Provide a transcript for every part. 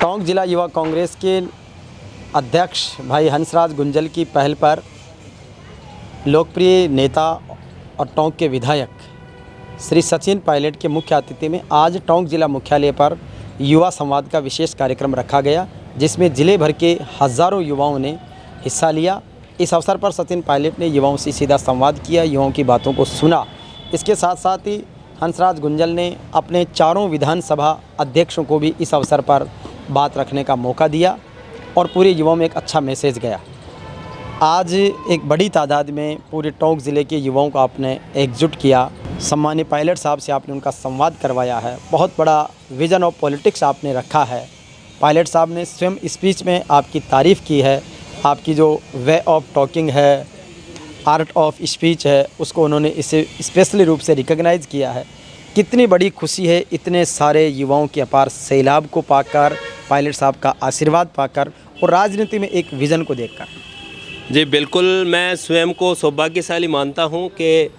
टोंक जिला युवा कांग्रेस के अध्यक्ष भाई हंसराज गुंजल की पहल पर लोकप्रिय नेता और टोंक के विधायक श्री सचिन पायलट के मुख्य अतिथि में आज टोंक जिला मुख्यालय पर युवा संवाद का विशेष कार्यक्रम रखा गया, जिसमें जिले भर के हज़ारों युवाओं ने हिस्सा लिया। इस अवसर पर सचिन पायलट ने युवाओं से सीधा संवाद किया, युवाओं की बातों को सुना। इसके साथ साथ ही हंसराज गुंजल ने अपने चारों विधानसभा अध्यक्षों को भी इस अवसर पर बात रखने का मौका दिया और पूरे युवाओं में एक अच्छा मैसेज गया। आज एक बड़ी तादाद में पूरे टोंक ज़िले के युवाओं को आपने एकजुट किया। सम्मानीय पायलट साहब से आपने उनका संवाद करवाया है। बहुत बड़ा विज़न ऑफ पॉलिटिक्स आपने रखा है। पायलट साहब ने स्वयं स्पीच में आपकी तारीफ़ की है। आपकी जो वे ऑफ टॉकिंग है, आर्ट ऑफ स्पीच है, उसको उन्होंने इसे स्पेशली रूप से रिकॉग्नाइज़ किया है। कितनी बड़ी खुशी है इतने सारे युवाओं के अपार सैलाब को पाकर, पायलट साहब का आशीर्वाद पाकर और राजनीति में एक विज़न को देखकर। जी बिल्कुल, मैं स्वयं को सौभाग्यशाली मानता हूं कि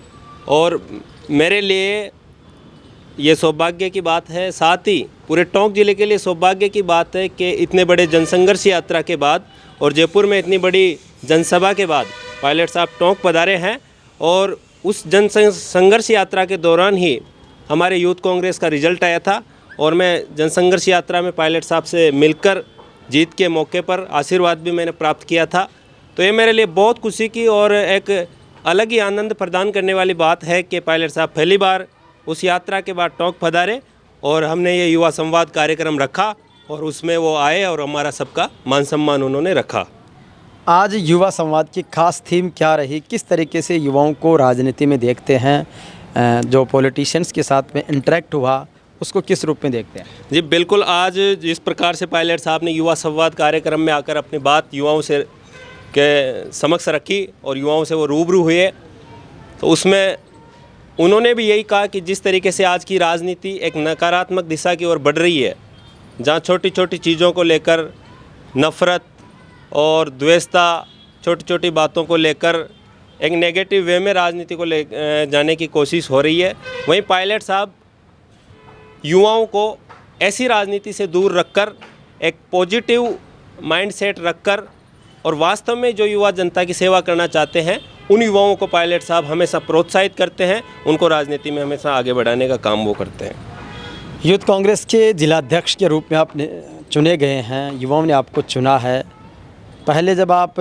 और मेरे लिए ये सौभाग्य की बात है, साथ ही पूरे टोंक ज़िले के लिए सौभाग्य की बात है कि इतने बड़े जनसंघर्ष यात्रा के बाद और जयपुर में इतनी बड़ी जनसभा के बाद पायलट साहब टोंक पधारे हैं। और उस जनसंघर्ष यात्रा के दौरान ही हमारे यूथ कांग्रेस का रिजल्ट आया था और मैं जनसंघर्ष यात्रा में पायलट साहब से मिलकर जीत के मौके पर आशीर्वाद भी मैंने प्राप्त किया था। तो ये मेरे लिए बहुत खुशी की और एक अलग ही आनंद प्रदान करने वाली बात है कि पायलट साहब पहली बार उस यात्रा के बाद टोंक पधारे और हमने ये युवा संवाद कार्यक्रम रखा और उसमें वो आए और हमारा सबका मान सम्मान उन्होंने रखा। आज युवा संवाद की खास थीम क्या रही? किस तरीके से युवाओं को राजनीति में देखते हैं? जो पॉलिटिशियंस के साथ में इंटरेक्ट हुआ उसको किस रूप में देखते हैं? जी बिल्कुल, आज जिस प्रकार से पायलट साहब ने युवा संवाद कार्यक्रम में आकर अपनी बात युवाओं से के समक्ष रखी और युवाओं से वो रूबरू हुए, तो उसमें उन्होंने भी यही कहा कि जिस तरीके से आज की राजनीति एक नकारात्मक दिशा की ओर बढ़ रही है, जहाँ छोटी छोटी चीज़ों को लेकर नफ़रत और द्वेषता, छोटी छोटी बातों को लेकर एक नेगेटिव वे में राजनीति को ले जाने की कोशिश हो रही है, वहीं पायलट साहब युवाओं को ऐसी राजनीति से दूर रखकर एक पॉजिटिव माइंडसेट रखकर और वास्तव में जो युवा जनता की सेवा करना चाहते हैं उन युवाओं को पायलट साहब हमेशा प्रोत्साहित करते हैं, उनको राजनीति में हमेशा आगे बढ़ाने का काम वो करते हैं। यूथ कांग्रेस के जिलाध्यक्ष के रूप में आप चुने गए हैं, युवाओं ने आपको चुना है। पहले जब आप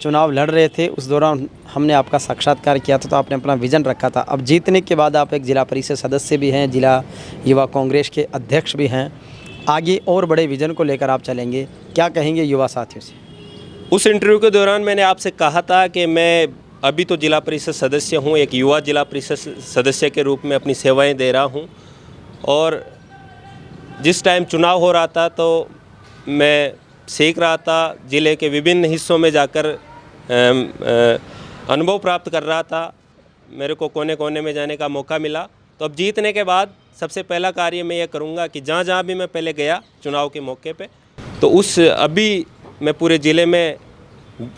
चुनाव लड़ रहे थे उस दौरान हमने आपका साक्षात्कार किया था, तो आपने अपना विज़न रखा था। अब जीतने के बाद आप एक जिला परिषद सदस्य भी हैं, जिला युवा कांग्रेस के अध्यक्ष भी हैं। आगे और बड़े विज़न को लेकर आप चलेंगे, क्या कहेंगे युवा साथियों से? उस इंटरव्यू के दौरान मैंने आपसे कहा था कि मैं अभी तो जिला परिषद सदस्य हूँ, एक युवा जिला परिषद सदस्य के रूप में अपनी सेवाएँ दे रहा हूँ। और जिस टाइम चुनाव हो रहा था तो मैं सीख रहा था, ज़िले के विभिन्न हिस्सों में जाकर अनुभव प्राप्त कर रहा था। मेरे को कोने कोने में जाने का मौका मिला। तो अब जीतने के बाद सबसे पहला कार्य मैं ये करूँगा कि जहाँ जहाँ भी मैं पहले गया चुनाव के मौके पे, तो अभी मैं पूरे ज़िले में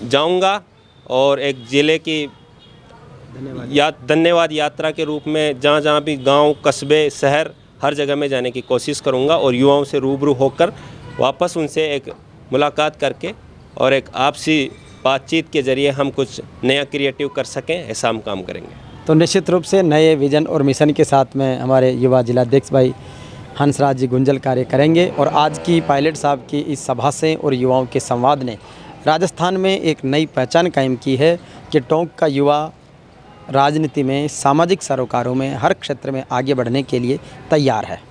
जाऊँगा और एक ज़िले की धन्यवाद यात्रा के रूप में जहाँ जहाँ भी गाँव, कस्बे, शहर, हर जगह में जाने की कोशिश करूँगा और युवाओं से रूबरू होकर वापस उनसे एक मुलाकात करके और एक आपसी बातचीत के ज़रिए हम कुछ नया क्रिएटिव कर सकें, ऐसा हम काम करेंगे। तो निश्चित रूप से नए विज़न और मिशन के साथ में हमारे युवा जिलाध्यक्ष भाई हंसराज जी गुंजल कार्य करेंगे। और आज की पायलट साहब की इस सभा से और युवाओं के संवाद ने राजस्थान में एक नई पहचान कायम की है कि टोंक का युवा राजनीति में, सामाजिक सरोकारों में, हर क्षेत्र में आगे बढ़ने के लिए तैयार है।